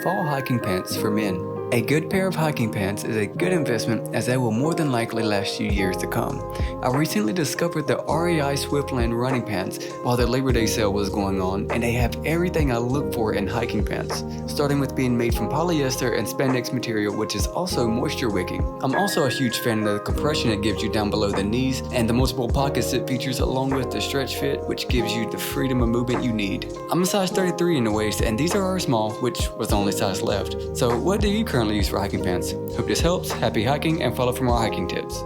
fall hiking pants for men. A good pair of hiking pants is a good investment as they will more than likely last you years to come. I recently discovered the REI Swiftland running pants while their Labor Day sale was going on, and they have everything I look for in hiking pants, starting with being made from polyester and spandex material, which is also moisture wicking. I'm also a huge fan of the compression it gives you down below the knees and the multiple pockets it features, along with the stretch fit, which gives you the freedom of movement you need. I'm a size 33 in the waist, and these are our small, which was the only size left. So what do you currently use for hiking pants? Hope this helps. Happy hiking and follow for more hiking tips.